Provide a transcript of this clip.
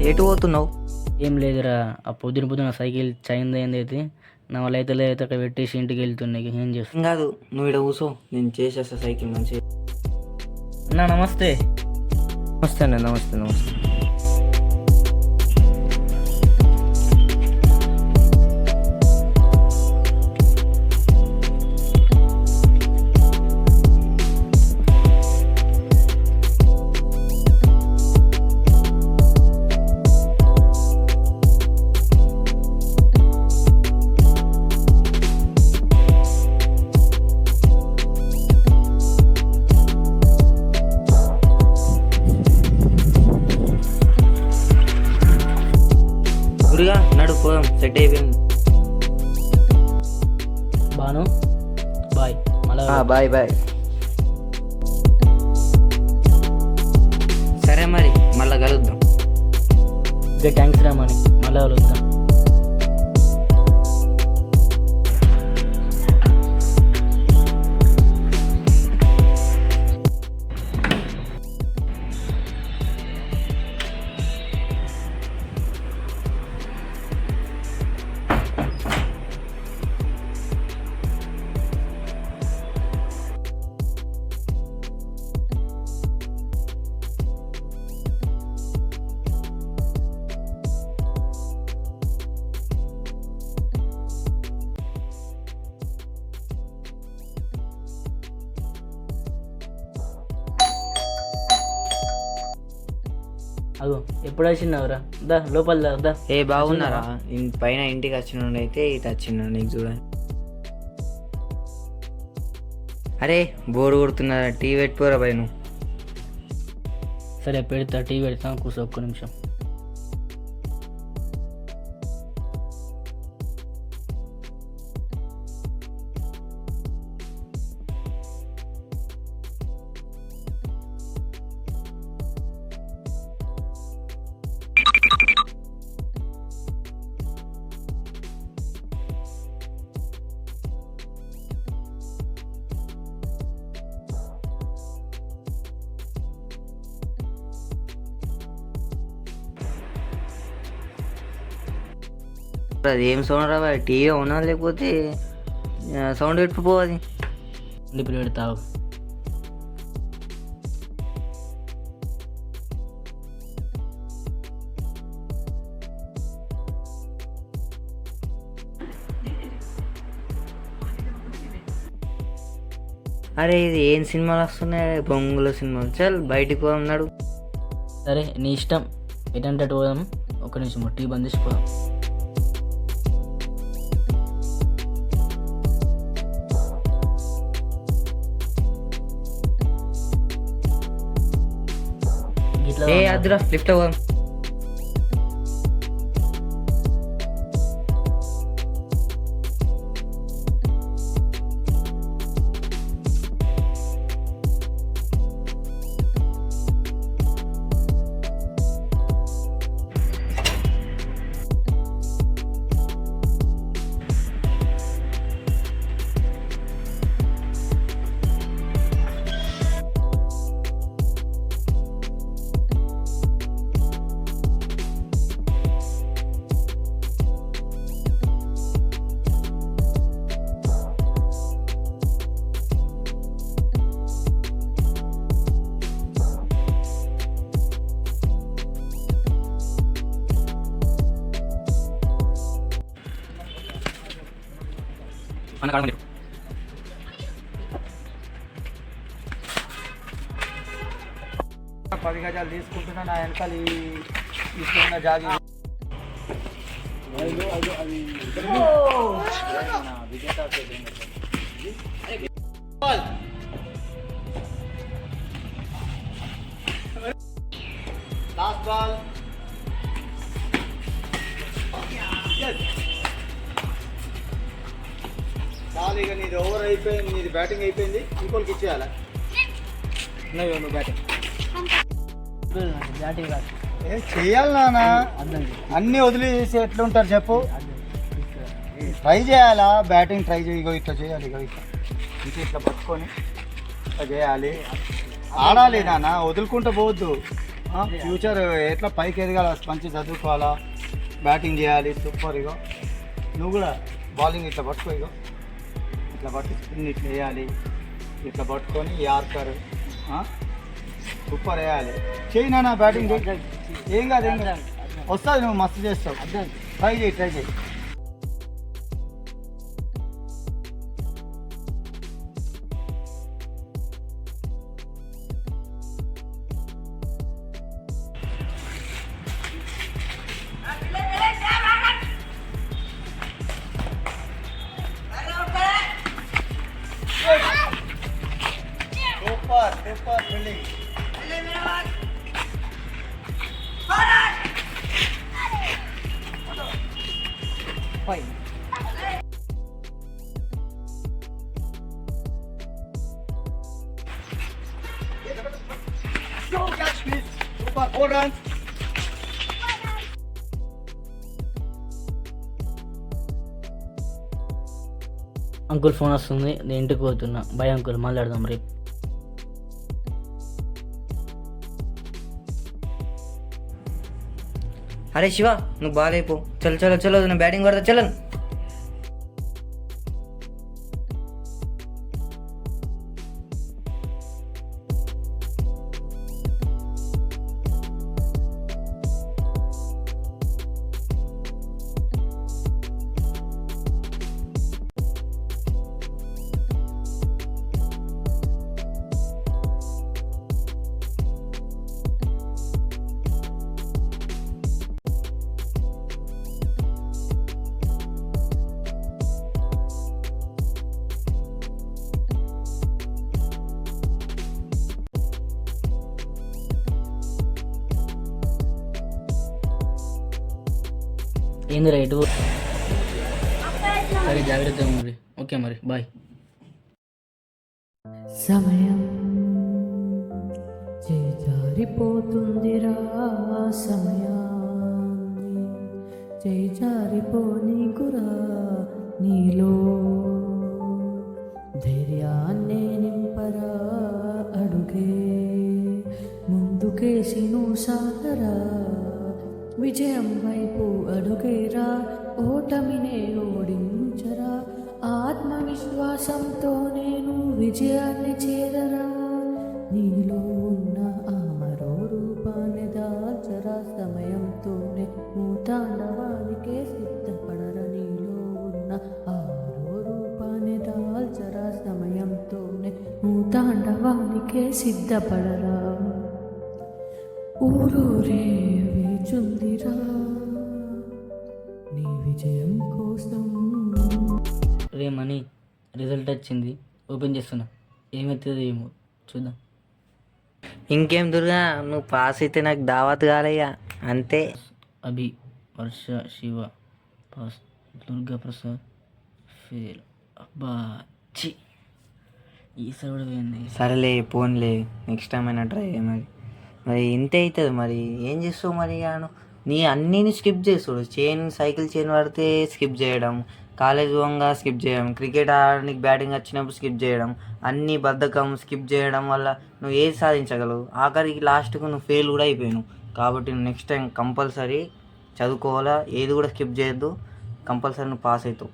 ఎటు పోతున్నావు? ఏం లేదురా, ఆ పొద్దున సైకిల్ చైన్ అయితే నా వల్ల అయితే లేదైతే అక్కడ పెట్టేసి ఇంటికి వెళ్తున్నాయి. ఏం చేస్తా? ఏం కాదు, నువ్వు ఇక్కడ కూర్చో, నేను చేసేస్తా సైకిల్ మంచి. అన్నా నమస్తే. నమస్తే అండి. నమస్తే నమస్తే. గురిగా నడు పోదాం, సెట్ అయిపోయింది. బాను బాయ్. మళ్ళా బాయ్ బాయ్. సరే మరి, మళ్ళా కలుద్దాం. ఓకే, థ్యాంక్స్ రా మని. మళ్ళీ కలుద్దాం. అగో ఎప్పుడు వచ్చినావురా? దా లోపల దా. ఏ బాగున్నారా? పైన ఇంటికి వచ్చిన అయితే ఇటు వచ్చిన నీకు చూడ. అరే బోర్ కొడుతున్నారా? టీ పెట్టుకోరా పై నువ్వు. సరే పెడతా, టీ పెడతా, కూర్చో ఒక్క నిమిషం. అది ఏం సౌండ్ రా? టీవీ అవునా లేకపోతే సౌండ్ పెట్టుకుపోవాలి? ఇప్పుడు పెడతావు. అరే ఇది ఏం సినిమాలు వస్తున్నాయి? బొంగుల సినిమాలు. చల్ బయటికి పోన్నాడు. సరే నీ ఇష్టం, ఎటంటే పోదాం. ఒక నిమిషం టీ బంద్ చేసిపోదాం. ఏ అద్దురా, లిఫ్ట్ పోదాం. మన కాడ 10 గజాలు తీసుకుంటున్నా. నా వెనకాల తీసుకున్న జాగి లాస్ట్ బాల్. బాల్ ఇక నీది ఓవర్ అయిపోయింది, నీది బ్యాటింగ్ అయిపోయింది, ఇంకోళ్ళకి ఇచ్చేయాలా? నువ్వు బ్యాటింగ్ బ్యాటింగ్ కాదు, చేయాలి నాన్న. అన్నీ వదిలి చేసి ఎట్లుంటారు చెప్పు? ట్రై చేయాలా? బ్యాటింగ్ ట్రై చేయి. ఇగో ఇట్లా చేయాలి, ఇగో ఇట్లా ఇట్లా ఇట్లా పట్టుకొని ఇట్లా చేయాలి. ఆడాలి నాన్న, వదులుకుంటూ పోవద్దు. ఫ్యూచర్ ఎట్లా పైకి ఎదగాల, మంచి చదువుకోవాలా, బ్యాటింగ్ చేయాలి. సూపర్. ఇగో నువ్వు కూడా బౌలింగ్ ఇట్లా పట్టుకో, ఇగో ఇట్లా పట్టు, స్పిన్ ఇట్లా వేయాలి, ఇట్లా పట్టుకొని యార్కర్ సూపర్ వేయాలి. చేయి నాన్న బ్యాటింగ్, ఏం కాదు వస్తుంది, నువ్వు మస్తు చేస్తావు. ట్రై చేయి. Super fielding. Fine. Super 4 runs. Uncle phone వస్తుంది, నేను ఇంటికి పోతున్నా. బాయ్ అంకుల్, మాట్లాడదాం రేపు. అరే శివ, నువ్వు బాగాలేపో. చలో నేను బ్యాటింగ్ కొడతా. చలను. ఏంది రైటు? సరే జాగ్రత్త మరి. ఓకే మరి, బాయ్. సమయం చేజారిపోతుందిరా, సమయాన్ని చేజారిపోనీకురా. నీలో ధైర్యాన్నే నింపరా, అడుగే ముందుకేసి నువ్వు సాగరా. విజయం వైపు అడుగేరా, ఓటమినే ఓడించరా. ఆత్మవిశ్వాసంతో నేను విజయాన్ని చేరరా. నీలో ఉన్న ఆ మరో రూపాన్ని దాల్చరా. సమయంతోనే తాండవానికే సిద్ధపడరా. నీలో ఉన్న ఆ మరో రూపాన్ని దాల్చరా. సమయంతోనే తాండవానికే సిద్ధపడరా. ఊరూరే వేచుందిరా నీ విజయం కోసం. రే మనీ, రిజల్ట్ వచ్చింది, ఓపెన్ చేస్తున్నా. ఏమవుతుందో ఏమో చూద్దాం. ఇంకేం దుర్గా, నువ్వు పాస్ అయితే నాకు దావత్ కాలయ్యా, అంతే. అభి, వర్ష, శివ పాస్, దుర్గా ప్రసాద్ ఫెయిల్. అబ్బా చి, ఈసారి కూడా పోయింది. సరేలే, పోన్లే, నెక్స్ట్ టైం అయినా ట్రై చేయ. మరి ఇంతే అవుతుంది. మరి ఏం చేస్తావు మరి? నీ అన్నీని స్కిప్ చేస్తాడు. సైకిల్ చైన్ పడితే స్కిప్ చేయడం, కాలేజ్ పోగా స్కిప్ చేయడం, క్రికెట్ ఆడడానికి బ్యాటింగ్ వచ్చినప్పుడు స్కిప్ చేయడం, అన్నీ బద్ధకం స్కిప్ చేయడం వల్ల నువ్వు ఏది సాధించగలవు? ఆఖరికి లాస్ట్కు నువ్వు ఫెయిల్ కూడా అయిపోయావు. కాబట్టి నువ్వు నెక్స్ట్ టైం కంపల్సరీ చదువుకోవాలా, ఏది కూడా స్కిప్ చేయొద్దు. కంపల్సరీ నువ్వు పాస్ అవుతావు.